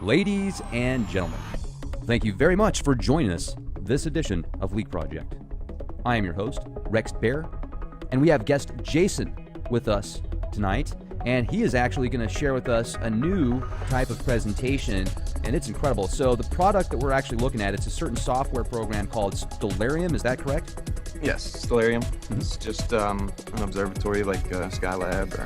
Ladies and gentlemen, thank you very much for joining us this edition of Leak Project. I am your host, Rex Bear, and we have guest Jason with us tonight, and he is actually going to share with us a new type of presentation, and it's incredible. So the product that we're actually looking at, it's a certain software program called Stellarium, is that correct? Yes, Stellarium. It's just an observatory like Skylab or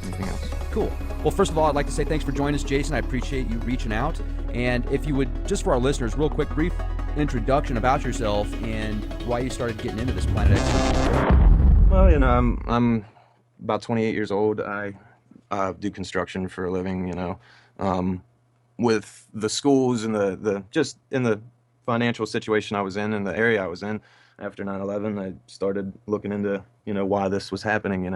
anything else. Cool. Well, first of all, I'd like to say thanks for joining us, Jason. I appreciate you reaching out. And if you would, just for our listeners, real quick, brief introduction about yourself and why you started getting into this Planet X. Well, I'm about 28 years old. I do construction for a living, with the schools and the just in the financial situation I was in the area I was in after 9/11, I started looking into, why this was happening,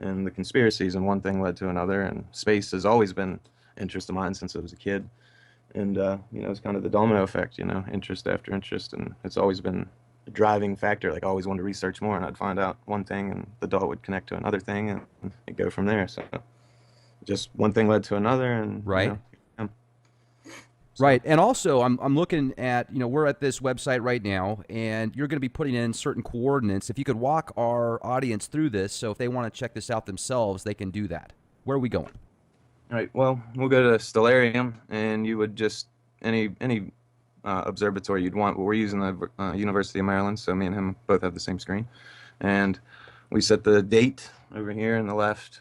and the conspiracies, and one thing led to another, and space has always been interest of mine since I was a kid. And, it's kind of the domino effect, interest after interest, and it's always been a driving factor. Like, I always wanted to research more, and I'd find out one thing, and the dot would connect to another thing, and it'd go from there. So just one thing led to another, and right. Right. And also, I'm looking at, we're at this website right now, and you're going to be putting in certain coordinates. If you could walk our audience through this, so if they want to check this out themselves, they can do that. Where are we going? All right. Well, we'll go to Stellarium, and you would just, any observatory you'd want. But we're using the University of Maryland, so me and him both have the same screen. And we set the date over here on the left.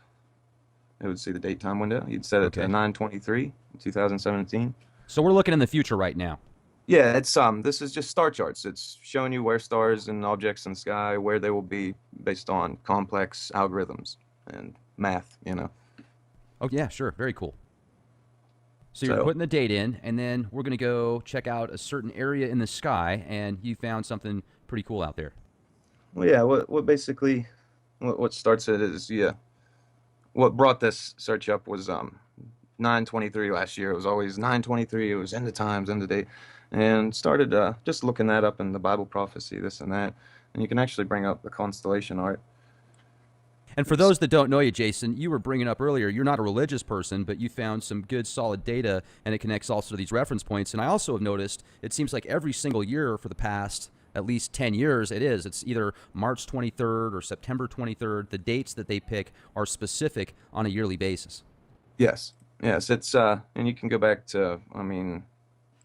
It would see the date time window. You'd set it to 9/23, 2017. So we're looking in the future right now. Yeah, it's this is just star charts. It's showing you where stars and objects in the sky, where they will be based on complex algorithms and math, Oh, yeah, sure. Very cool. So you're putting the date in, and then we're going to go check out a certain area in the sky, and you found something pretty cool out there. Well, yeah, what starts it is, what brought this search up was 9/23 last year. It was always 9/23. It was end of times, end of date, and started just looking that up in the Bible prophecy, this and that, and you can actually bring up the constellation art. And for those that don't know you, Jason, you were bringing up earlier, you're not a religious person, but you found some good solid data, and it connects also to these reference points. And I also have noticed it seems like every single year for the past at least 10 years, it's either March 23rd or September 23rd. The dates that they pick are specific on a yearly basis. Yes, it's and you can go back to,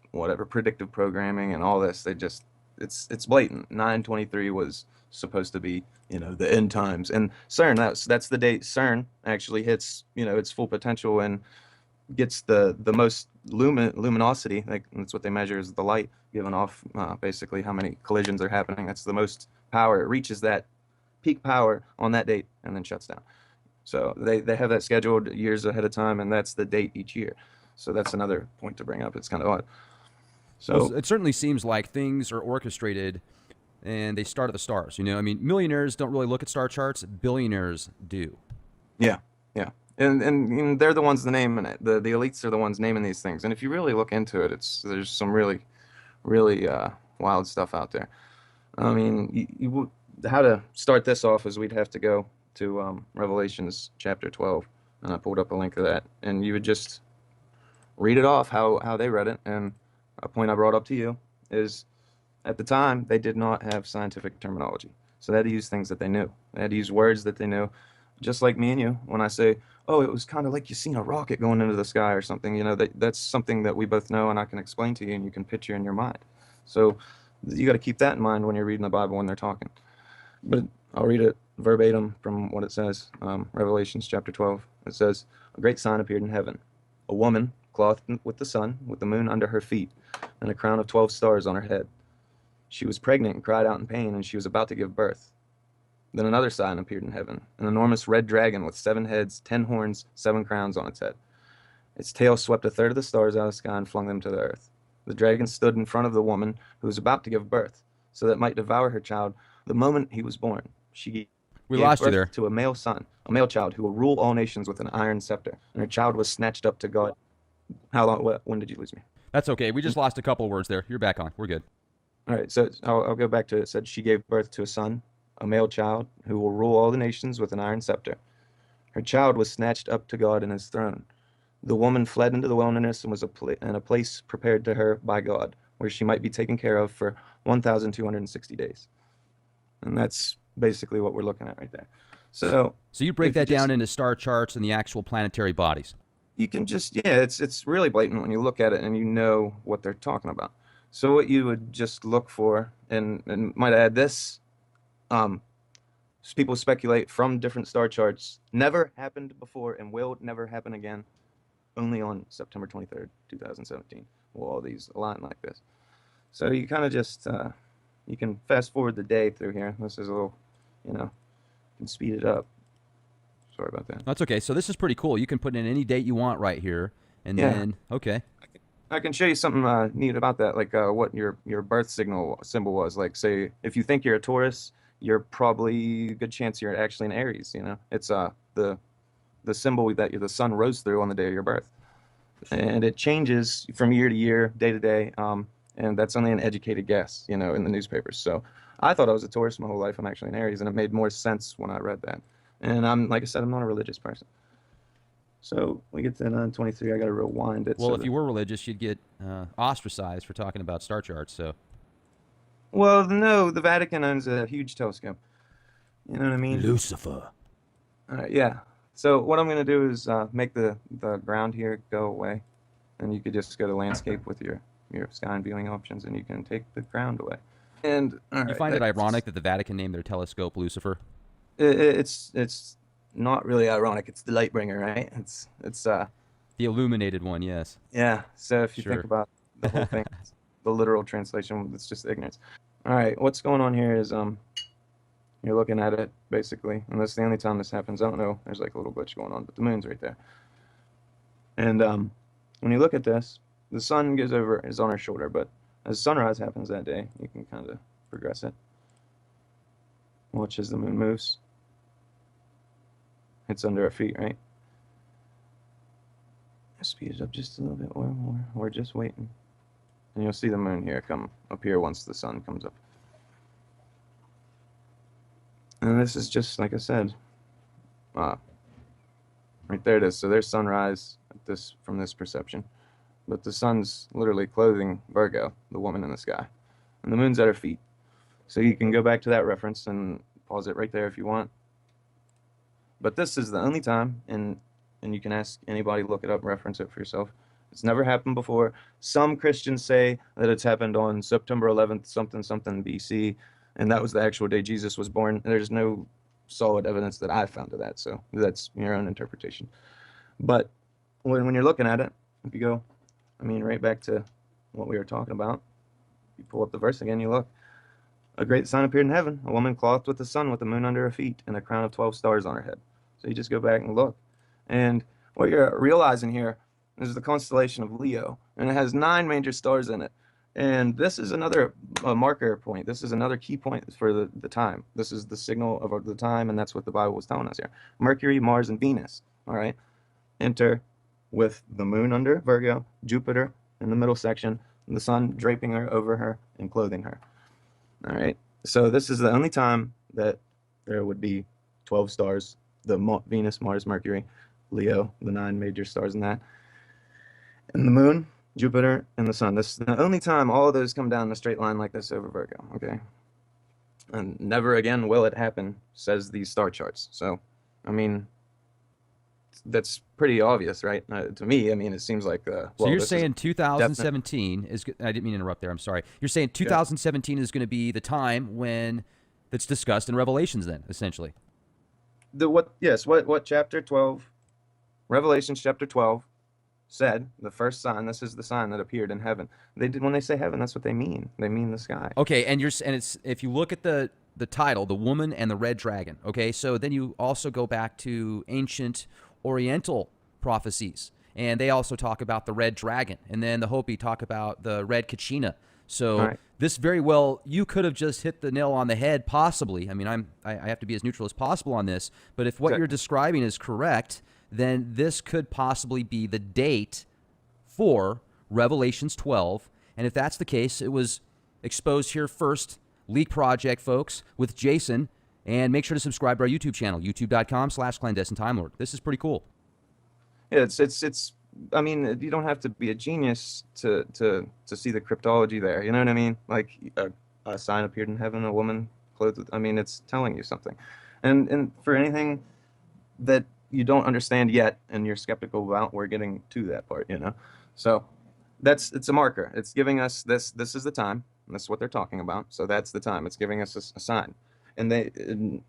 whatever, predictive programming and all this. It's blatant. 9/23 was supposed to be, the end times. And CERN, that's the date CERN actually hits, its full potential and gets the most luminosity. Like, that's what they measure, is the light given off, basically how many collisions are happening. That's the most power. It reaches that peak power on that date and then shuts down. So they have that scheduled years ahead of time, and that's the date each year. So that's another point to bring up. It's kind of odd. So well, it certainly seems like things are orchestrated, and they start at the stars. Millionaires don't really look at star charts. Billionaires do. Yeah. And they're the ones naming it. The elites are the ones naming these things. And if you really look into it, there's some really, really wild stuff out there. How to start this off is we'd have to go to Revelations chapter 12, and I pulled up a link of that, and you would just read it off how they read it. And a point I brought up to you is, at the time, they did not have scientific terminology, so they had to use things that they knew. They had to use words that they knew, just like me and you. When I say, oh, it was kind of like you seen a rocket going into the sky or something, that's something that we both know, and I can explain to you, and you can picture in your mind. So you got to keep that in mind when you're reading the Bible when they're talking. But I'll read it verbatim from what it says. Revelations chapter 12. It says, "A great sign appeared in heaven, a woman clothed with the sun, with the moon under her feet, and a crown of 12 stars on her head. She was pregnant and cried out in pain, and she was about to give birth. Then another sign appeared in heaven, an enormous red dragon with 7 heads, 10 horns, 7 crowns on its head. Its tail swept a third of the stars out of the sky and flung them to the earth. The dragon stood in front of the woman who was about to give birth, so that it might devour her child the moment he was born. She We gave lost you birth there. to a male child who will rule all nations with an iron scepter, and her child was snatched up to God." How long? When did you lose me? That's okay. We just lost a couple of words there. You're back on. We're good. All right, so I'll go back to it. It said, "She gave birth to a son, a male child, who will rule all the nations with an iron scepter. Her child was snatched up to God and his throne. The woman fled into the wilderness and was in a place prepared to her by God, where she might be taken care of for 1,260 days. And that's basically what we're looking at right there. So So you break if you that down just, into star charts and the actual planetary bodies. you can just, yeah, it's really blatant when you look at it and you know what they're talking about. So what you would just look for, and might add this, um, people speculate from different star charts, never happened before and will never happen again, only on September 23rd, 2017, will all these align like this. So you kind of just, you can fast forward the day through here. This is a little, you know, you can speed it up. Sorry about that. That's okay. So this is pretty cool. You can put in any date you want right here. And Yeah, then, okay. I can show you something neat about that, like what your birth signal symbol was. Like, say, if you think you're a Taurus, you're probably a good chance you're actually an Aries. You know, it's the symbol that the sun rose through on the day of your birth, and it changes from year to year, day to day. And that's only an educated guess, you know, in the newspapers. So I thought I was a Taurus my whole life. I'm actually an Aries, and it made more sense when I read that. And I'm, like I said, I'm not a religious person. So we get to 923. I got to rewind it. Well, So if you were religious, you'd get ostracized for talking about star charts. So well, no, the Vatican owns a huge telescope. You know what I mean? Lucifer. Yeah. So what I'm going to do is make the ground here go away, and you could just go to landscape with your sky and viewing options, and you can take the ground away. And all You right, find it ironic that the Vatican named their telescope Lucifer? it's not really ironic. It's the light bringer, right? It's The illuminated one, yes. yeah. So if you think Sure. about the whole thing, the literal translation, it's just ignorance. All right, what's going on here is you're looking at it basically, and that's the only time this happens. I don't know. There's like a little glitch going on, but the moon's right there. And when you look at this, the sun is on our shoulder, but as sunrise happens that day, you can kind of progress it. Watch as the moon moves. It's under our feet, right? Speed it up just a little bit or more. We're just waiting. And you'll see the moon here come appear once the sun comes up. And this is just, like I said, right there it is. So there's sunrise at from this perception. But the sun's literally clothing Virgo, the woman in the sky. And the moon's at her feet. So you can go back to that reference and pause it right there if you want. But this is the only time, and you can ask anybody, look it up, reference it for yourself. It's never happened before. Some Christians say that it's happened on September 11th, something, something BC, and that was the actual day Jesus was born. There's no solid evidence that I found of that, so that's your own interpretation. But when you're looking at it, if you go, I mean, right back to what we were talking about, you pull up the verse again, you look. A great sign appeared in heaven, a woman clothed with the sun with the moon under her feet and a crown of 12 stars on her head. So you just go back and look. And what you're realizing here is the constellation of Leo, and it has 9 major stars in it. And this is another marker point. This is another key point for the time. This is the signal of the time, and that's what the Bible was telling us here. Mercury, Mars, and Venus, all right, enter with the moon under Virgo, Jupiter in the middle section, and the sun draping her over her and clothing her. All right, so this is the only time that there would be 12 stars, Venus, Mars, Mercury, Leo, the 9 major stars in that, and the moon, Jupiter, and the sun. This is the only time all of those come down in a straight line like this over Virgo, okay? And never again will it happen, says these star charts. So, I mean, that's pretty obvious, right? To me, I mean, it seems like, So well, you're this is saying definite. 2017 is, I didn't mean to interrupt there, I'm sorry. You're saying 2017 is going to be the time when that's discussed in Revelations then, essentially. What chapter 12, Revelations chapter 12 said, the first sign, this is the sign that appeared in heaven. When they say heaven, that's what they mean. They mean the sky. Okay, and it's if you look at the title, The Woman and the Red Dragon, okay? So then you also go back to ancient Oriental prophecies, and they also talk about the red dragon, and then the Hopi talk about the red Kachina. So Right. this very well, you could have just hit the nail on the head, possibly. I mean, I have to be as neutral as possible on this, but if what Exactly. you're describing is correct, then this could possibly be the date for Revelations 12. And if that's the case, it was exposed here first, Leak Project, folks, with Jason. And make sure to subscribe to our YouTube channel, youtube.com/clandestine Time Lord. This is pretty cool. Yeah, it's I mean, you don't have to be a genius to see the cryptology there. You know what I mean? Like a sign appeared in heaven, a woman clothed with, I mean, it's telling you something. And for anything that you don't understand yet and you're skeptical about, we're getting to that part, you know? So it's a marker. It's giving us this is the time. And that's what they're talking about. So that's the time. It's giving us a sign. And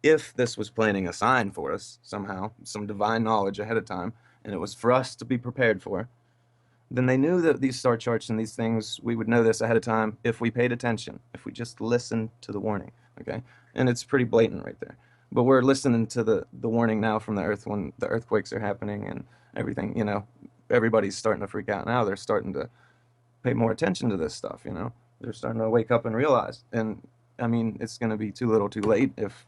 if this was planning a sign for us somehow, some divine knowledge ahead of time, and it was for us to be prepared for, then they knew that these star charts and these things, we would know this ahead of time if we paid attention, if we just listened to the warning, okay? And it's pretty blatant right there. But we're listening to the warning now from the earth when the earthquakes are happening and everything, you know, everybody's starting to freak out now. They're starting to pay more attention to this stuff, you know? They're starting to wake up and realize. And I mean, it's going to be too little too late if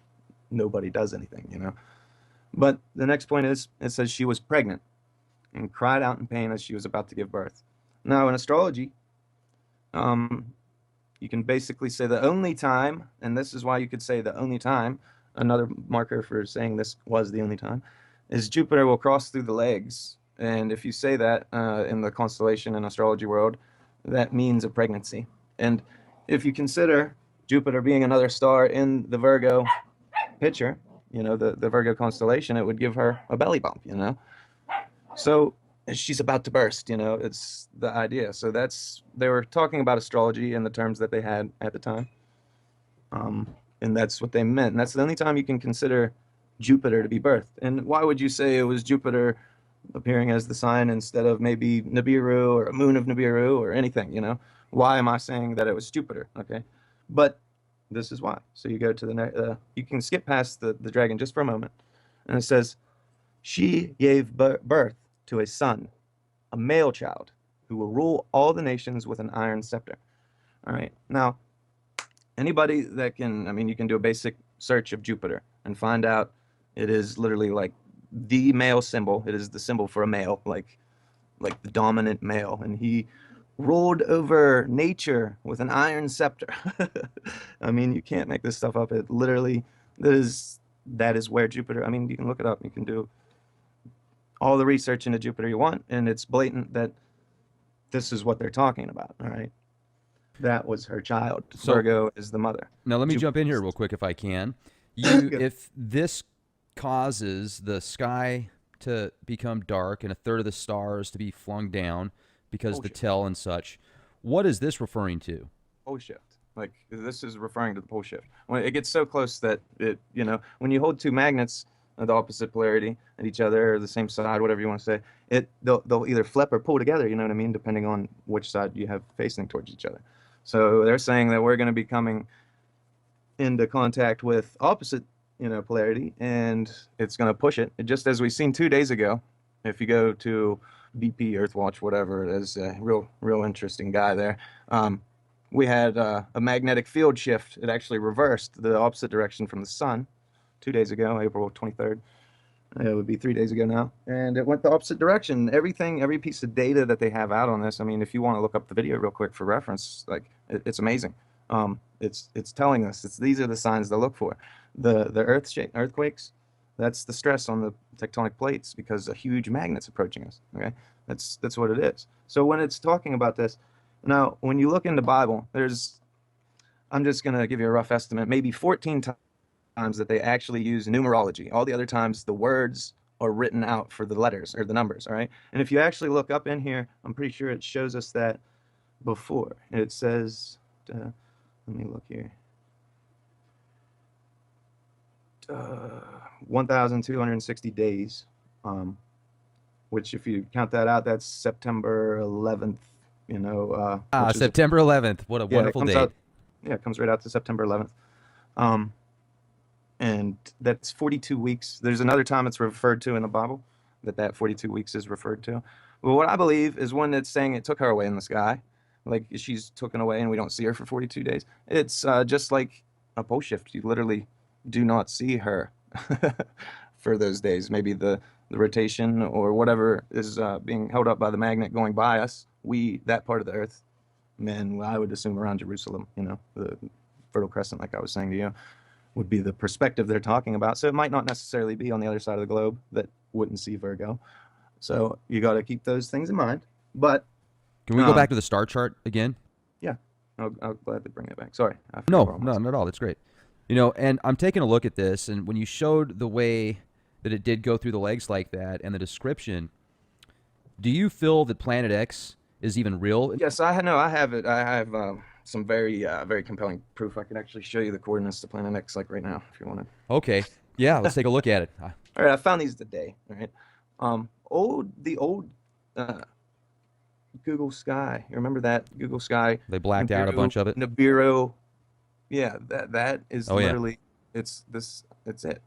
nobody does anything, you know? But the next point is, it says she was pregnant and cried out in pain as she was about to give birth. Now, in astrology, you can basically say the only time, and this is why you could say the only time, another marker for saying this was the only time, is Jupiter will cross through the legs. And if you say that in the constellation and astrology world, that means a pregnancy. And if you consider Jupiter being another star in the Virgo picture, you know, the Virgo constellation, it would give her a belly bump, you know. So she's about to burst, you know, it's the idea. So they were talking about astrology in the terms that they had at the time. And that's what they meant. And that's the only time you can consider Jupiter to be birthed. And why would you say it was Jupiter appearing as the sign instead of maybe Nibiru or a moon of Nibiru or anything, you know? Why am I saying that it was Jupiter? Okay. But this is why. So you go to you can skip past the dragon just for a moment. And it says, she gave birth to a son, a male child, who will rule all the nations with an iron scepter. All right. Now, anybody that can, I mean, you can do a basic search of Jupiter and find out it is literally like the male symbol. It is the symbol for a male, like the dominant male. And he ruled over nature with an iron scepter. I mean, you can't make this stuff up. It literally, that is where Jupiter, I mean, you can look it up. You can do all the research into Jupiter you want, and it's blatant that this is what they're talking about, all right? That was her child. So Virgo is the mother. now let me Jupiter jump in here real quick if I can. If this causes the sky to become dark and a third of the stars to be flung down because the tell and such, what is this referring to? Pole shift. Like, this is referring to the pole shift. When it gets so close that it, you know, when you hold two magnets of the opposite polarity at each other or the same side, whatever you want to say, they'll either flip or pull together, you know what I mean, depending on which side you have facing towards each other. So they're saying that we're going to be coming into contact with opposite, you know, polarity, and it's going to push it. Just as we've seen 2 days ago, if you go to BP, Earthwatch, whatever it is, a real interesting guy there. We had a magnetic field shift. It actually reversed the opposite direction from the sun 2 days ago, April 23rd. It would be 3 days ago now. And it went the opposite direction. Every piece of data that they have out on this, I mean, if you want to look up the video real quick for reference, like, it's amazing. It's telling us, these are the signs to look for. The earthquakes, that's the stress on the tectonic plates because a huge magnet's approaching us, okay? That's what it is. So when it's talking about this, now, when you look in the Bible, I'm just going to give you a rough estimate, maybe 14 times that they actually use numerology. All the other times, the words are written out for the letters or the numbers, all right? And if you actually look up in here, I'm pretty sure it shows us that before. It says, let me look here. 1,260 days, which if you count that out, that's September 11th, you know. September 11th. What a wonderful day. It comes right out to September 11th. And that's 42 weeks. There's another time it's referred to in the Bible that 42 weeks is referred to. Well, what I believe is when it's saying it took her away in the sky, like she's taken away and we don't see her for 42 days. It's just like a pole shift. You literally do not see her for those days. Maybe the rotation or whatever is being held up by the magnet going by us. That part of the earth, man, I would assume around Jerusalem, you know, the Fertile Crescent, like I was saying to you, would be the perspective they're talking about. So it might not necessarily be on the other side of the globe that wouldn't see Virgo. So you got to keep those things in mind. But Can we go back to the star chart again? yeah, I'll gladly bring it back. Sorry, I forgot where No, I no, was. not at all. That's great. You know, and I'm taking a look at this, and when you showed the way that it did go through the legs like that and the description, do you feel that Planet X is even real? Yes, I know. I have it. I have some very compelling proof. I can actually show you the coordinates to Planet X, like right now, if you want Okay. Yeah, let's take a look at it. All right, I found these today. All right, the old uh, Google Sky. You remember that Google Sky? They blacked out a Nibiru, bunch of it. Nibiru. Yeah, that is Oh, yeah. literally it's this. It's it.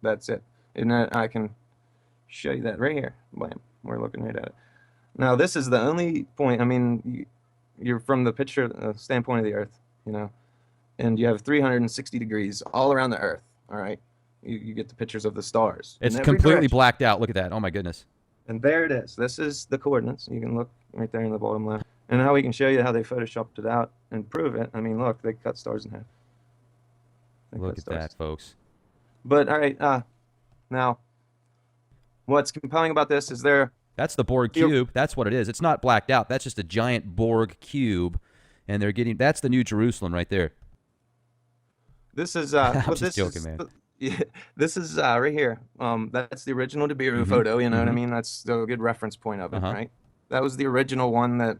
That's it. And I can show you that right here. Bam. We're looking right at it. Now, this is the only point. I mean, you're from the picture standpoint of the Earth, you know, and you have 360 degrees all around the Earth. All right, you get the pictures of the stars. It's in every completely direction. blacked out. Look at that. Oh, my goodness. And there it is. This is the coordinates. You can look right there in the bottom left. And now we can show you how they photoshopped it out and prove it. I mean, look, they cut stars in half. They Look cut at stars. that, folks. But all right, now what's compelling about this is That's the Borg Yep. cube. That's what it is. It's not blacked out. That's just a giant Borg cube, and they're getting. That's the New Jerusalem right there. this is I'm well, just this joking, is man. yeah, this is right here. That's the original Nibiru Mhm, photo. You know what I mhm. mean? That's a good reference point of it, Uh-huh. right? That was the original one that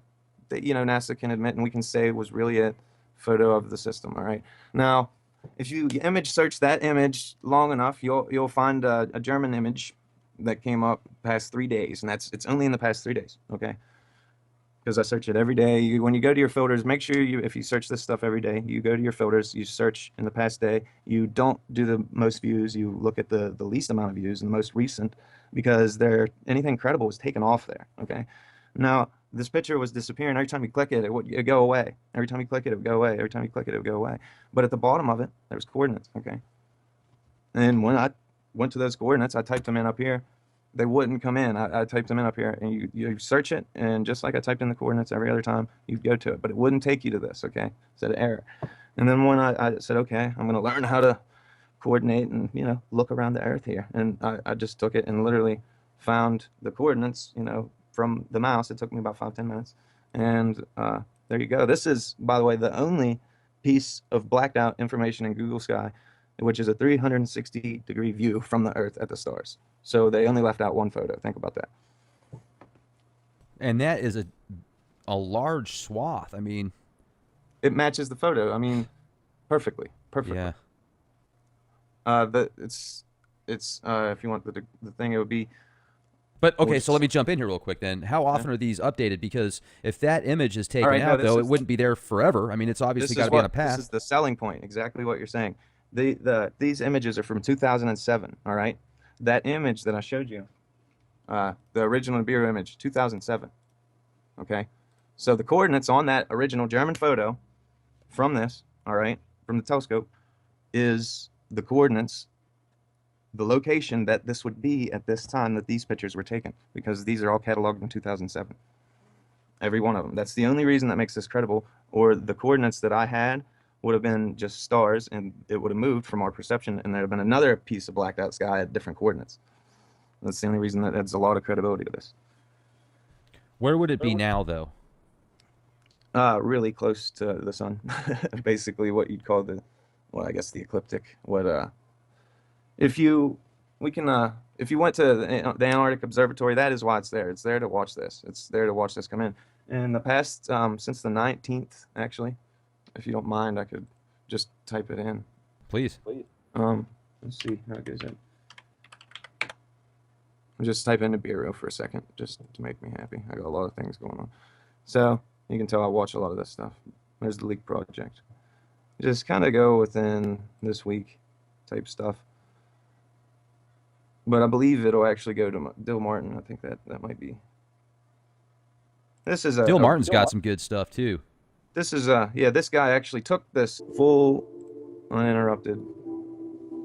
NASA can admit and we can say was really a photo of the system. All right. Now, if you image search that image long enough, you'll find a German image that came up past 3 days, and it's only in the past 3 days. Okay. Because I search it every day. When you go to your filters, make sure if you search this stuff every day, you go to your filters, you search in the past day. You don't do the most views. You look at the least amount of views and the most recent, because anything credible was taken off there. Okay. Now this picture was disappearing. Every time you click it, it'd go away. Every time you click it, it would go away. Every time you click it, it would go away. But at the bottom of it, there was coordinates. Okay. And when I went to those coordinates, I typed them in up here. They wouldn't come in. I typed them in up here, and you search it, and just like I typed in the coordinates every other time, you'd go to it, but it wouldn't take you to this. Okay, it said error. And then when I said, okay, I'm going to learn how to coordinate and look around the Earth here, and I just took it and literally found the coordinates, from the mouse. It took me about 5-10 minutes, and there you go. This is, by the way, the only piece of blacked out information in Google Sky, which is a 360-degree view from the Earth at the stars. So they only left out one photo. Think about that. And that is a large swath. I mean, It matches the photo. I mean, perfectly. yeah. It's if you want the thing, it would be. But okay, so let me jump in here real quick then. How often are these updated? Because if that image is taken right, no, out, this though, it is- wouldn't be there forever. I mean, it's obviously got to be on a This path. is the selling point. Exactly what you're saying. These images are from 2007. All right, that image that I showed you, the original Nibiru image, 2007. Okay, so the coordinates on that original German photo from this, all right, from the telescope, is the coordinates, the location that this would be at this time that these pictures were taken, because these are all cataloged in 2007. Every one of them. That's the only reason that makes this credible. Or the coordinates that I had would have been just stars, and it would have moved from our perception, and there would have been another piece of blacked out sky at different coordinates. That's the only reason that adds a lot of credibility to this. Where would it be now, though? Really close to the sun. Basically what you'd call I guess the ecliptic. If you went to the Antarctic Observatory, that is why it's there. It's there to watch this. It's there to watch this come in. In the past, since the 19th, actually, if you don't mind, I could just type it in. Please. Let's see how it goes in. I'll just type in Nibiru for a second, just to make me happy. I got a lot of things going on. So you can tell I watch a lot of this stuff. There's the Leak Project. Just kind of go within this week type stuff. But I believe it'll actually go to Dill Martin. I think that might be. This is Dill Martin's got some good stuff, too. This is this guy actually took this full uninterrupted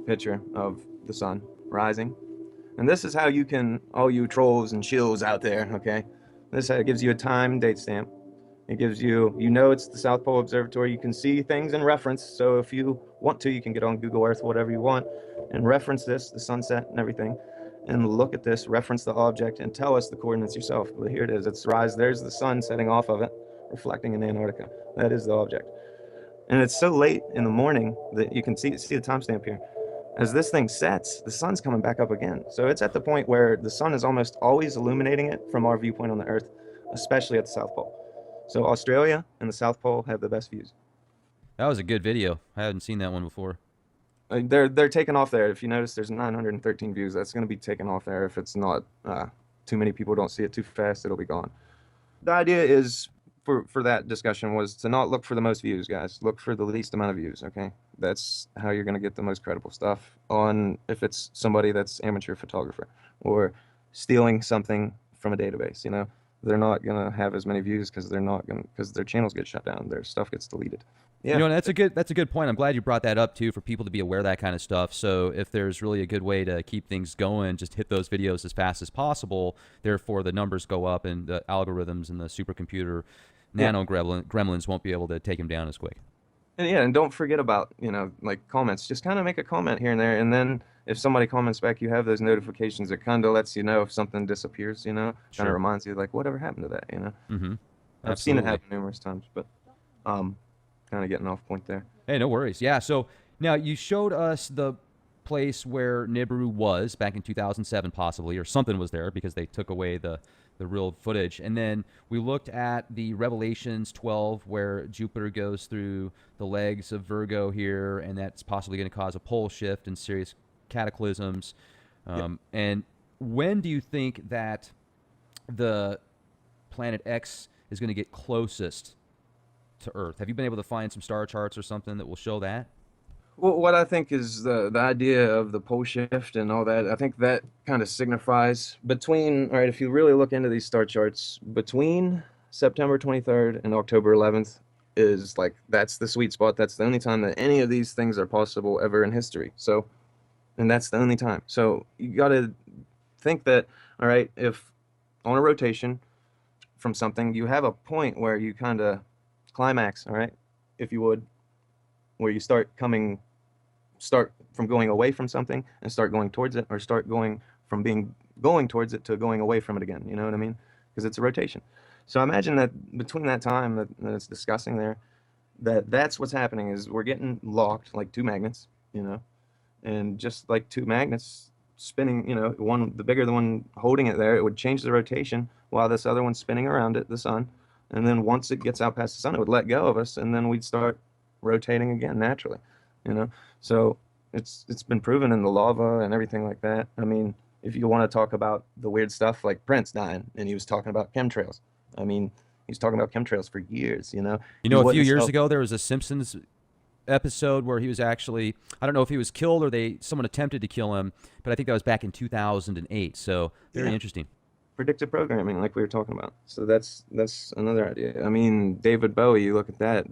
picture of the sun rising. And this is how you can, all you trolls and shills out there, okay? This gives you a time date stamp. It gives you, it's the South Pole Observatory. You can see things in reference. So if you want to, you can get on Google Earth, whatever you want, and reference this, the sunset and everything. and look at this, reference the object, and tell us the coordinates yourself. Well, here it is. It's rise. There's the sun setting off of it, reflecting in Antarctica. That is the object. And it's so late in the morning that you can see the timestamp here. As this thing sets, the sun's coming back up again. So it's at the point where the sun is almost always illuminating it from our viewpoint on the Earth, especially at the South Pole. So Australia and the South Pole have the best views. That was a good video. I hadn't seen that one before. They're taken off there. If you notice, there's 913 views. That's going to be taken off there. If it's not too many people don't see it too fast, it'll be gone. The idea is for that discussion was to not look for the most views, guys. Look for the least amount of views. Okay, that's how you're going to get the most credible stuff on if it's somebody that's amateur photographer or stealing something from a database. You know, they're not going to have as many views because their channels get shut down. Their stuff gets deleted. Yeah. You know, that's a good point. I'm glad you brought that up too, for people to be aware of that kind of stuff. So if there's really a good way to keep things going, just hit those videos as fast as possible. Therefore, the numbers go up, and the algorithms and the supercomputer nano gremlins won't be able to take them down as quick. And don't forget about, like comments. Just kind of make a comment here and there, and then if somebody comments back, you have those notifications. It kind of lets you know if something disappears. Kind of reminds you, like, whatever happened to that. Mm-hmm. I've seen it happen numerous times, but kind of getting off point there. Hey, no worries. Yeah. So now you showed us the place where Nibiru was back in 2007, possibly, or something was there because they took away the real footage. And then we looked at the Revelations 12, where Jupiter goes through the legs of Virgo here, and that's possibly going to cause a pole shift and serious cataclysms. And when do you think that the planet X is going to get closest to Earth? Have you been able to find some star charts or something that will show that? Well, what I think is the idea of the pole shift and all that, I think that kind of signifies between, all right, if you really look into these star charts, between September 23rd and October 11th is like, that's the sweet spot. That's the only time that any of these things are possible ever in history. So, and that's the only time. So you got to think that, all right, if on a rotation from something, you have a point where you kind of climax, all right, if you would, where you start from going away from something and start going towards it, or start going from going towards it to going away from it again. You know what I mean? Because it's a rotation. So imagine that between that time that it's discussing there, that's what's happening is we're getting locked like two magnets, and just like two magnets spinning, the bigger the one holding it there, it would change the rotation while this other one's spinning around it, the sun. And then once it gets out past the sun, it would let go of us, and then we'd start rotating again naturally. So it's been proven in the lava and everything like that. I mean, if you want to talk about the weird stuff like Prince dying and he was talking about chemtrails, I mean, he's talking about chemtrails for years. A few years ago there was a Simpsons episode where he was actually, I don't know if he was killed or someone attempted to kill him, but I think that was back in 2008. So very interesting. Predictive programming, like we were talking about. So that's another idea. I mean, David Bowie, you look at that.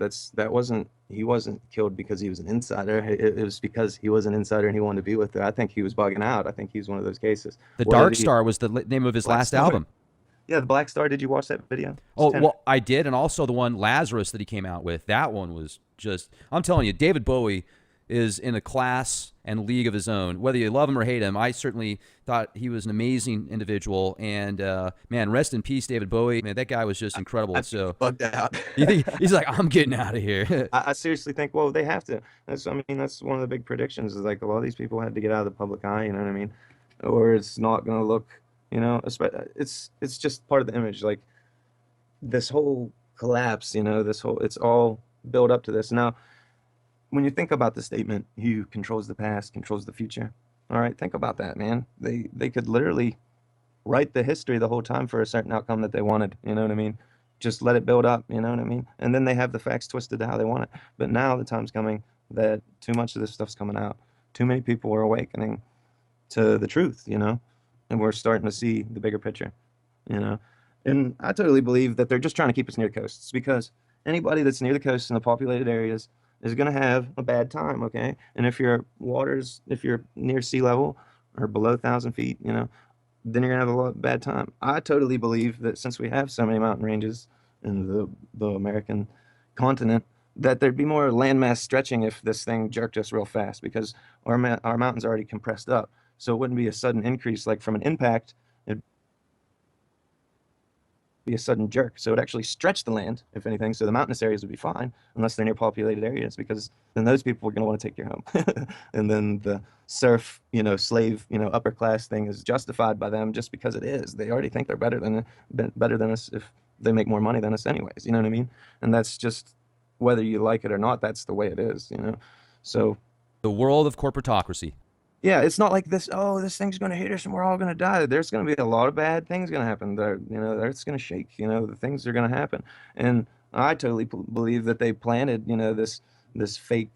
He wasn't killed because he was an insider. It was because he was an insider and he wanted to be with her. I think he was bugging out. I think he was one of those cases. The Dark Star was the name of his last album. Yeah, the Black Star. Did you watch that video? Well, I did, and also the one Lazarus that he came out with. That one was just, I'm telling you, David Bowie is in a class and league of his own. Whether you love him or hate him, I certainly thought he was an amazing individual. And man, rest in peace, David Bowie. Man, that guy was just incredible. So bugged out. You think he's like, I'm getting out of here? I seriously think, well, they have to. That's one of the big predictions. Is like a lot of these people had to get out of the public eye. You know what I mean? Or it's not going to look. It's just part of the image. Like this whole collapse. It's all built up to this now. When you think about the statement, "He controls the past, controls the future." All right, think about that, man. They could literally write the history the whole time for a certain outcome that they wanted. You know what I mean? Just let it build up. You know what I mean? And then they have the facts twisted to how they want it. But now the time's coming that too much of this stuff's coming out. Too many people are awakening to the truth. And we're starting to see the bigger picture. And I totally believe that they're just trying to keep us near the coasts, because anybody that's near the coast in the populated areas is going to have a bad time, okay? And if you're near sea level or below 1,000 feet, then you're going to have a bad time. I totally believe that since we have so many mountain ranges in the American continent, that there'd be more landmass stretching if this thing jerked us real fast, because our mountains are already compressed up. So it wouldn't be a sudden increase like from an impact. It'd be a sudden jerk. So it actually stretch the land, if anything. So the mountainous areas would be fine, unless they're near populated areas, because then those people are going to want to take your home. And then the serf, slave, upper class thing is justified by them just because it is. They already think they're better than us if they make more money than us anyways. You know what I mean? And that's just whether you like it or not, that's the way it is. So The world of corporatocracy. yeah, it's not like this, oh, this thing's going to hit us and we're all going to die. There's going to be a lot of bad things going to happen. The Earth's going to shake, the things are going to happen. And I totally believe that they planted, this fake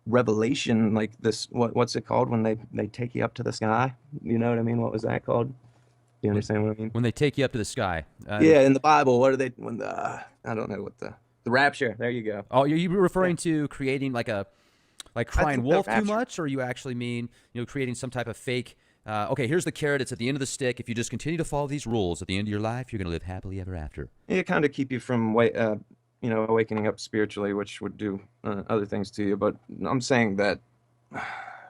revelation, like this, what's it called when they take you up to the sky? You know what I mean? What was that called? You understand what I mean? When they take you up to the sky. Yeah, in the Bible, what are they, I don't know what the rapture, there you go. Oh, are you referring to creating like crying think the wolf too rapture. much, or you actually mean creating some type of fake? Okay, here's the carrot. It's at the end of the stick. If you just continue to follow these rules, at the end of your life, you're going to live happily ever after. It kind of keep you from awakening up spiritually, which would do other things to you. But I'm saying that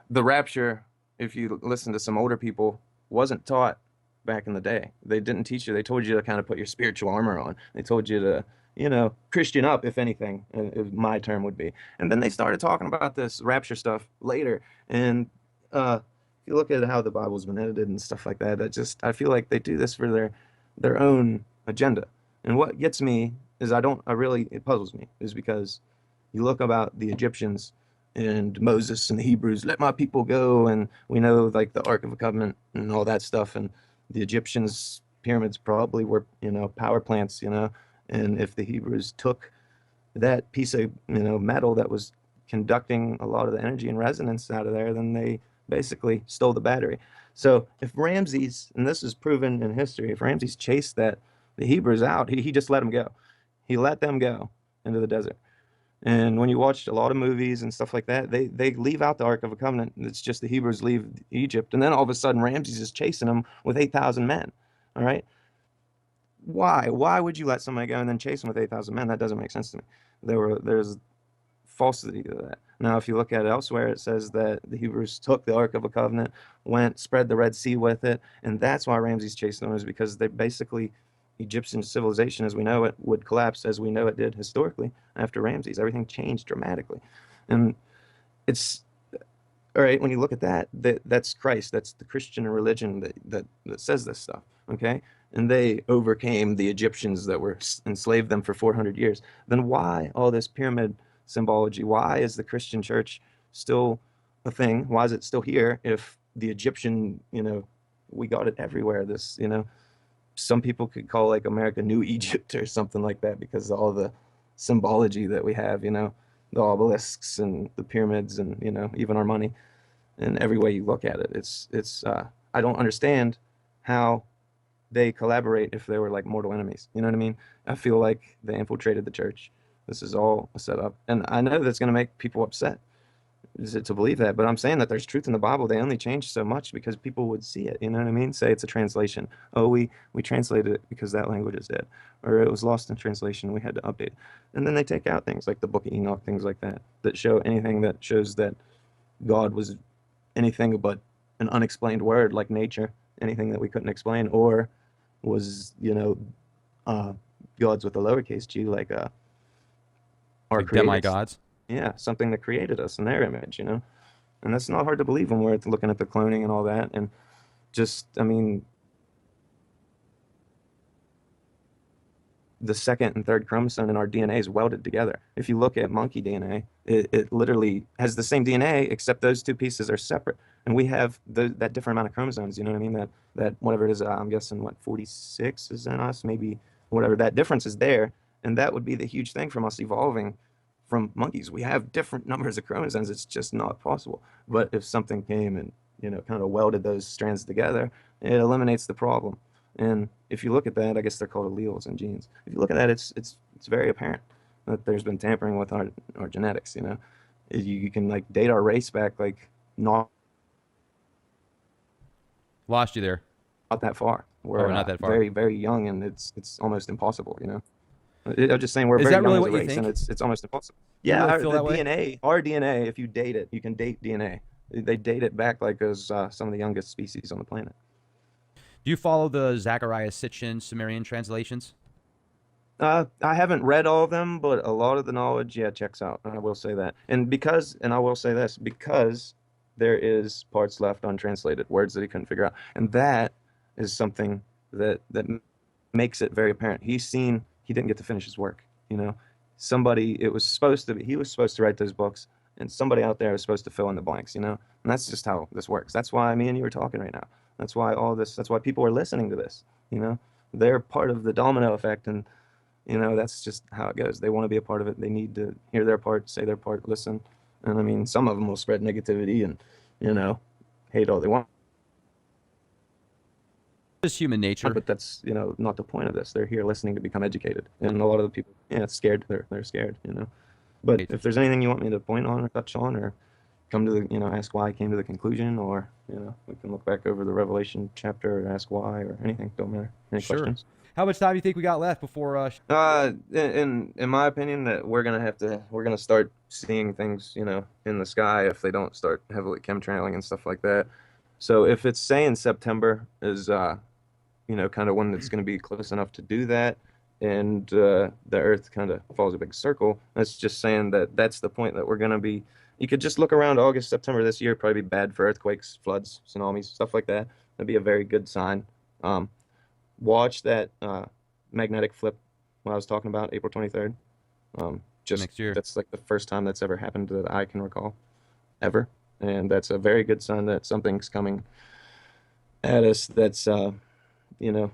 the rapture, if you listen to some older people, wasn't taught back in the day. They didn't teach you. They told you to kind of put your spiritual armor on. They told you to, Christian up, if anything, my term would be. And then they started talking about this rapture stuff later. And if you look at how the Bible's been edited and stuff like that, I feel like they do this for their own agenda. And what gets me is it puzzles me, is because you look about the Egyptians and Moses and the Hebrews, let my people go. And we know like the Ark of the Covenant and all that stuff. And the Egyptians' pyramids probably were, power plants, and if the Hebrews took that piece of, metal that was conducting a lot of the energy and resonance out of there, then they basically stole the battery. So if Ramses, and this is proven in history, if Ramses chased the Hebrews out, he just let them go. He let them go into the desert. And when you watch a lot of movies and stuff like that, they leave out the Ark of the Covenant. It's just the Hebrews leave Egypt. And then all of a sudden, Ramses is chasing them with 8,000 men. All right? Why? Why would you let somebody go and then chase them with 8,000 men? That doesn't make sense to me. There's falsity to that. Now, if you look at it elsewhere, it says that the Hebrews took the Ark of the Covenant, went, spread the Red Sea with it, and that's why Ramses chased them, is because they basically, Egyptian civilization as we know it would collapse as we know it did historically after Ramses. Everything changed dramatically. And it's, all right, when you look at that's Christ. That's the Christian religion that says this stuff, okay? And they overcame the Egyptians that were enslaved them for 400 years. Then why all this pyramid symbology? Why is the Christian church still a thing? Why is it still here if the Egyptian, we got it everywhere, this, some people could call like America New Egypt or something like that because of all the symbology that we have, the obelisks and the pyramids and, even our money, and every way you look at it. I don't understand how they collaborate if they were like mortal enemies. You know what I mean? I feel like they infiltrated the church. This is all a setup. And I know that's going to make people upset to believe that, but I'm saying that there's truth in the Bible. They only changed so much because people would see it. You know what I mean? Say it's a translation. Oh, we translated it because that language is dead, or it was lost in translation. We had to update it. And then they take out things like the Book of Enoch, things like that, that show anything that shows that God was anything but an unexplained word like nature, anything that we couldn't explain, or was, gods with a lowercase g, like our Like creators. demigods. Yeah, something that created us in their image, And that's not hard to believe when we're looking at the cloning and all that. And just, I mean, the second and third chromosome in our DNA is welded together. If you look at monkey DNA, it literally has the same DNA, except those two pieces are separate. And we have that different amount of chromosomes, you know what I mean? That whatever it is, I'm guessing, 46 is in us, maybe whatever. That difference is there. And that would be the huge thing from us evolving from monkeys. We have different numbers of chromosomes. It's just not possible. But if something came and, kind of welded those strands together, it eliminates the problem. And if you look at that, I guess they're called alleles and genes. If you look at that, it's very apparent that there's been tampering with our genetics, You can like date our race back like not Lost you there. that far. We're not that far. very, very young, and it's almost impossible, I'm just saying we're Is very that really young what as a you race, think? and it's almost impossible. You Yeah, really feel the that way? DNA, our DNA, if you date it, you can date DNA. they date it back like as some of the youngest species on the planet. Do you follow the Zacharias Sitchin Sumerian translations? I haven't read all of them, but a lot of the knowledge, yeah, checks out. I will say that. And I will say this, because there is parts left untranslated, words that he couldn't figure out. And that is something that makes it very apparent. He didn't get to finish his work, you know. He was supposed to write those books, and somebody out there was supposed to fill in the blanks, you know. And that's just how this works. That's why me and you are talking right now. That's why people are listening to this, you know. They're part of the domino effect, and you know, that's just how it goes. They want to be a part of it. They need to hear their part, say their part, listen. And I mean, some of them will spread negativity and, you know, hate all they want. Just human nature. But that's, you know, not the point of this. They're here listening to become educated. And a lot of the people, yeah, it's scared. They're scared, you know. But if there's anything you want me to point on or touch on or come to the, you know, ask why I came to the conclusion, or, you know, we can look back over the Revelation chapter and ask why, or anything. Don't matter. Any questions? How much time do you think we got left before? In my opinion, that we're gonna start seeing things, you know, in the sky if they don't start heavily chemtrailing and stuff like that. So if it's saying September is, you know, kind of when it's going to be close enough to do that, and the Earth kind of follows a big circle, that's just saying that that's the point that we're going to be. You could just look around August, September this year, probably be bad for earthquakes, floods, tsunamis, stuff like that. That'd be a very good sign. Watch that magnetic flip when I was talking about April 23rd. Just next year. That's like the first time that's ever happened that I can recall, ever. And that's a very good sign that something's coming at us that's, you know,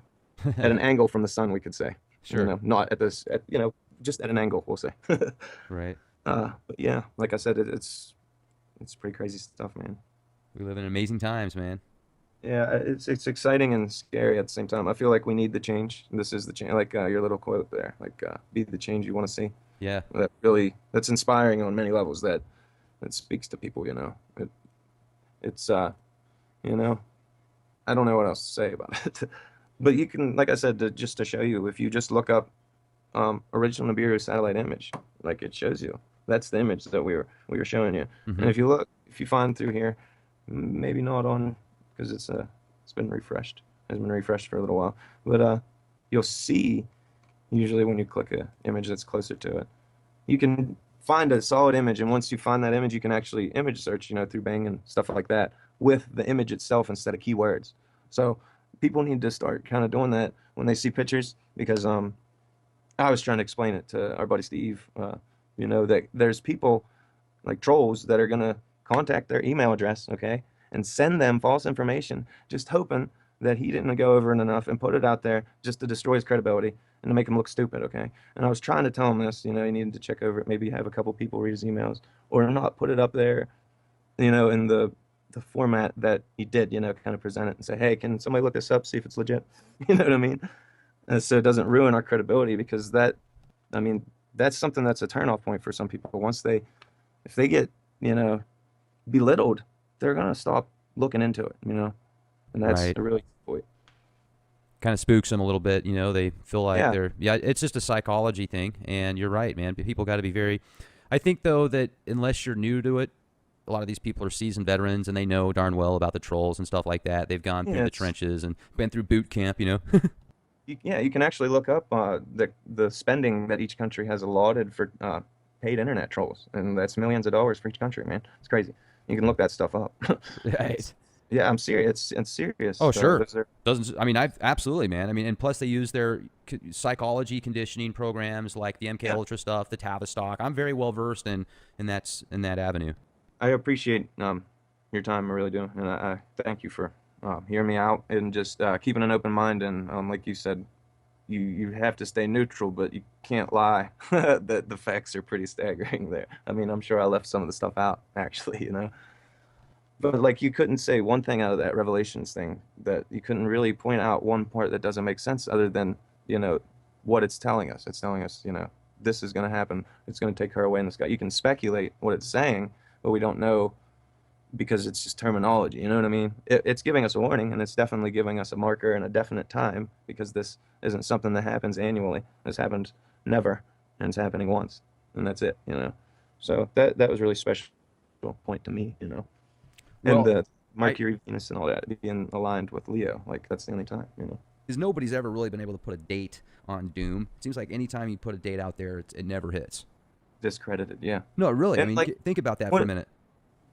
at an angle from the sun, we could say. Sure. You know, not at this, you know, just at an angle, we'll say. Right. But yeah, like I said, it's pretty crazy stuff, man. We live in amazing times, man. Yeah, it's exciting and scary at the same time. I feel like we need the change. This is the change, like your little quote there, like be the change you want to see. Yeah. That's inspiring on many levels. That speaks to people, you know. It's you know, I don't know what else to say about it. But you can, like I said, just to show you, if you just look up original Nibiru satellite image, like it shows you. That's the image that we were showing you. Mm-hmm. And if you find through here, maybe not on, because it's been refreshed. It's been refreshed for a little while. But you'll see, usually when you click an image that's closer to it, you can find a solid image. And once you find that image, you can actually image search, you know, through Bing and stuff like that with the image itself instead of keywords. So people need to start kind of doing that when they see pictures, because I was trying to explain it to our buddy Steve, you know, that there's people like trolls that are going to contact their email address, okay, and send them false information, just hoping that he didn't go over it enough and put it out there just to destroy his credibility and to make him look stupid, okay? And I was trying to tell him this, you know, he needed to check over it, maybe have a couple people read his emails, or not put it up there, you know, in the format that he did, you know, kind of present it and say, hey, can somebody look this up, see if it's legit? You know what I mean? And so it doesn't ruin our credibility, because that, I mean, that's something that's a turnoff point for some people. If they get, you know, belittled, they're going to stop looking into it, you know? And that's Right. a really good point. Kind of spooks them a little bit, you know. They feel like Yeah. it's just a psychology thing. And you're right, man. People got to be very. I think though that unless you're new to it, a lot of these people are seasoned veterans and they know darn well about the trolls and stuff like that. They've gone through the trenches and been through boot camp, you know. You can actually look up the spending that each country has allotted for paid internet trolls, and that's millions of dollars for each country, man. It's crazy. You can look that stuff up. Right. Yeah, I'm serious. It's serious. Oh, sure. Those are- Doesn't I mean I absolutely, man. I mean, and plus they use their psychology conditioning programs like the MK Ultra stuff, the Tavistock. I'm very well versed in that avenue. I appreciate your time. I really do, and I thank you for hearing me out and just keeping an open mind. And like you said, you have to stay neutral, but you can't lie. That the facts are pretty staggering there. I mean, I'm sure I left some of the stuff out, actually, you know. But like, you couldn't say one thing out of that Revelations thing, that you couldn't really point out one part that doesn't make sense, other than, you know, what it's telling us. It's telling us, you know, this is going to happen. It's going to take her away in the sky. You can speculate what it's saying, but we don't know, because it's just terminology. You know what I mean? It's giving us a warning, and it's definitely giving us a marker and a definite time, because this isn't something that happens annually. This happened never, and it's happening once, and that's it, you know. So that was really special point to me, you know. And Well, the I Mercury, Venus, and all that being aligned with Leo. Like that's the only time, you know. because nobody's ever really been able to put a date on Doom. It seems like anytime you put a date out there, it never hits. Discredited, yeah. No, really. I And mean, like, think about that for a what minute.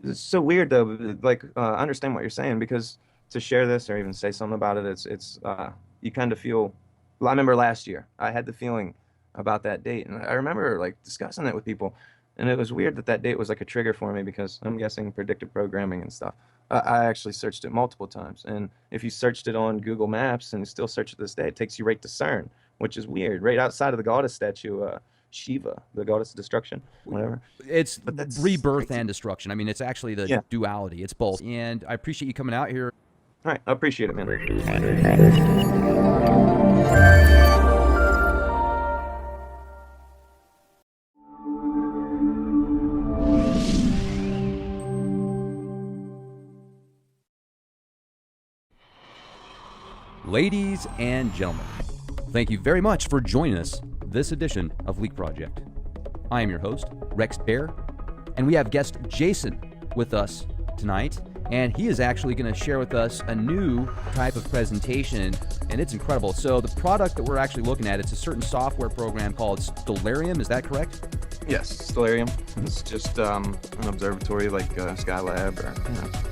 it's so weird though. Like, I understand what you're saying because to share this or even say something about it, it's you kind of feel. Well, I remember last year I had the feeling about that date, and I remember like discussing it with people, and it was weird that that date was like a trigger for me because I'm guessing predictive programming and stuff. I actually searched it multiple times, and if you searched it on Google Maps and you still search it this day, it takes you right to CERN, which is weird, right outside of the goddess statue, Shiva, the goddess of destruction, whatever. It's But that's rebirth crazy. and destruction. I mean, it's actually the Yeah. duality. It's both. And I appreciate you coming out here. All right, I appreciate it, man. Ladies and gentlemen, thank you very much for joining us this edition of Leak Project. I am your host, Rex Bear, and we have guest Jason with us tonight, and he is actually going to share with us a new type of presentation, and it's incredible. So the product that we're actually looking at, it's a certain software program called Stellarium. Is that correct? Yes, Stellarium. It's just an observatory like Skylab or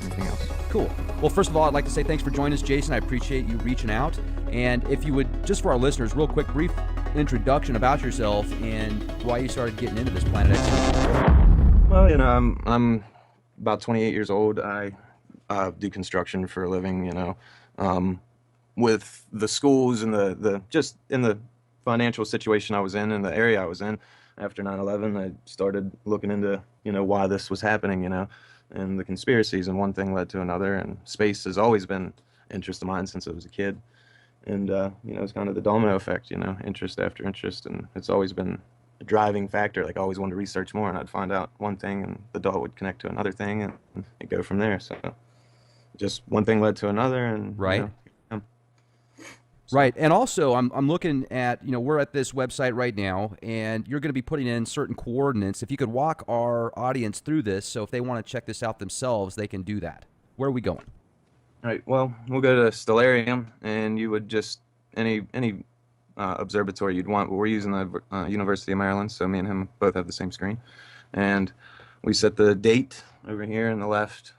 anything else. Cool. Well, first of all, I'd like to say thanks for joining us, Jason. I appreciate you reaching out. And if you would, just for our listeners, real quick, brief introduction about yourself and why you started getting into this Planet X. Well, I'm about 28 years old. I do construction for a living. With the schools and the just in the financial situation I was in the area I was in after 9/11, I started looking into why this was happening. And the conspiracies, and one thing led to another. And space has always been interest of mine since I was a kid. And it's kind of the domino effect. Interest after interest, and it's always been a driving factor. Like I always wanted to research more, and I'd find out one thing, and the dot would connect to another thing, and it'd go from there. So just one thing led to another, and Right. um, Right. And also, I'm looking at, we're at this website right now, and you're going to be putting in certain coordinates. If you could walk our audience through this, so if they want to check this out themselves, they can do that. Where are we going? All right. Well, we'll go to Stellarium, and you would just any observatory you'd want. But we're using the University of Maryland, so me and him both have the same screen, and we set the date over here on the left.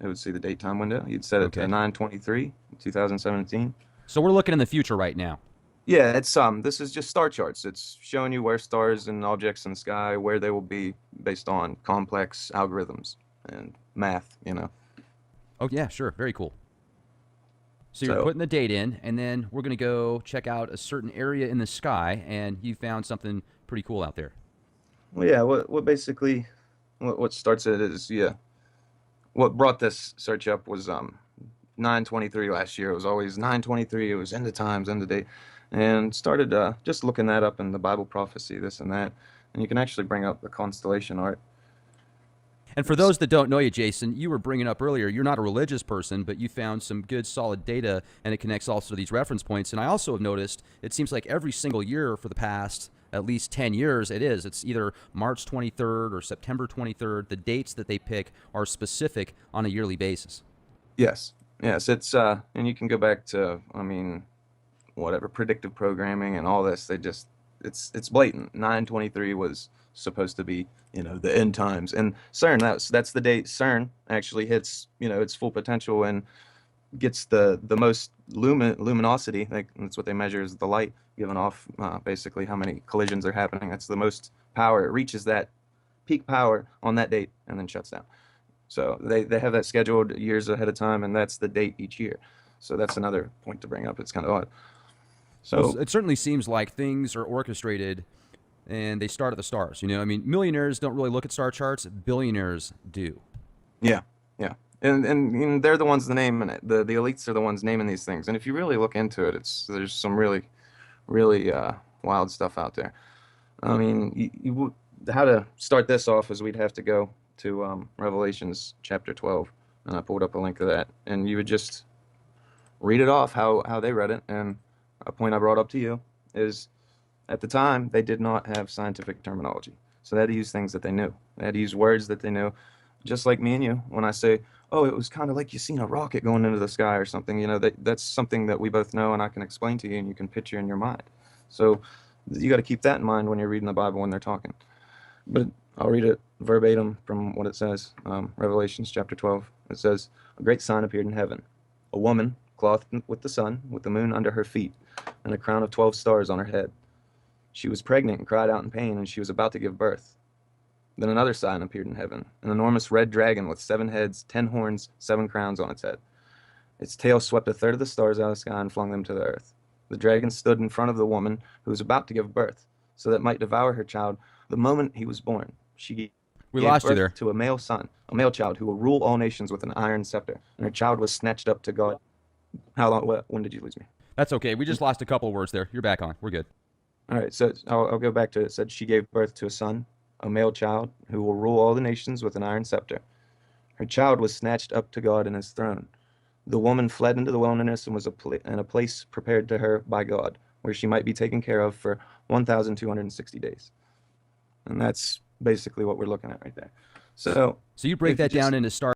It would see the date time window. You'd set it Okay. to 9/23, 2017. So we're looking in the future right now. Yeah, it's this is just star charts. It's showing you where stars and objects in the sky, where they will be based on complex algorithms and math. Oh, yeah, sure. Very cool. So you're So putting the date in, and then we're going to go check out a certain area in the sky, and you found something pretty cool out there. well, yeah, what basically what starts it is, yeah. What brought this search up was 9/23 last year. It was always 9/23. It was end of times, end of date, and started just looking that up in the Bible prophecy, this and that, and you can actually bring up the constellation art. And for those that don't know you, Jason, you were bringing up earlier, you're not a religious person, but you found some good, solid data, and it connects also to these reference points. And I also have noticed it seems like every single year for the past at least 10 years, it's either March 23rd or September 23rd. The dates that they pick are specific on a yearly basis. Yes, yes, it's and you can go back to, I mean, whatever predictive programming and all this. They just it's blatant. 9/23 was supposed to be the end times, and CERN, that's the date CERN actually hits its full potential and gets the most luminosity. Like that's what they measure, is the light given off, basically how many collisions are happening. That's the most power. It reaches that peak power on that date and then shuts down. So they have that scheduled years ahead of time, and that's the date each year. So that's another point to bring up. It's kind of odd. Well, So it certainly seems like things are orchestrated and they start at the stars. I mean, millionaires don't really look at star charts, billionaires do. yeah, yeah. And they're the ones naming it. The elites are the ones naming these things. And if you really look into it, there's some really wild stuff out there. I mean, how to start this off is we'd have to go to Revelations chapter 12, and I pulled up a link of that, and you would just read it off how they read it. And a point I brought up to you is, at the time they did not have scientific terminology, so they had to use things that they knew. They had to use words that they knew. just like me and you, when I say, "Oh, it was kind of like you seen a rocket going into the sky or something," that's something that we both know and I can explain to you and you can picture in your mind. So you got to keep that in mind when you're reading the Bible when they're talking. But I'll read it verbatim from what it says. Revelations chapter 12. It says, "A great sign appeared in heaven: a woman clothed with the sun, with the moon under her feet, and a crown of 12 stars on her head. She was pregnant and cried out in pain, and she was about to give birth. Then another sign appeared in heaven: an enormous red dragon with 7 heads, 10 horns, 7 crowns on its head. Its tail swept a third of the stars out of the sky and flung them to the earth. The dragon stood in front of the woman who was about to give birth, so that it might devour her child the moment he was born. She We gave lost you there. birth to a male son, a male child who will rule all nations with an iron scepter, and her child was snatched up to God." How long? When did you lose me? That's okay. We just lost a couple words there. You're back on. We're good. All right, so I'll go back to it. It said she gave birth to a son, a male child, who will rule all the nations with an iron scepter. Her child was snatched up to God and his throne. The woman fled into the wilderness and was in a place prepared to her by God, where she might be taken care of for 1,260 days. And that's basically what we're looking at right there. So So you break if you that down just into stars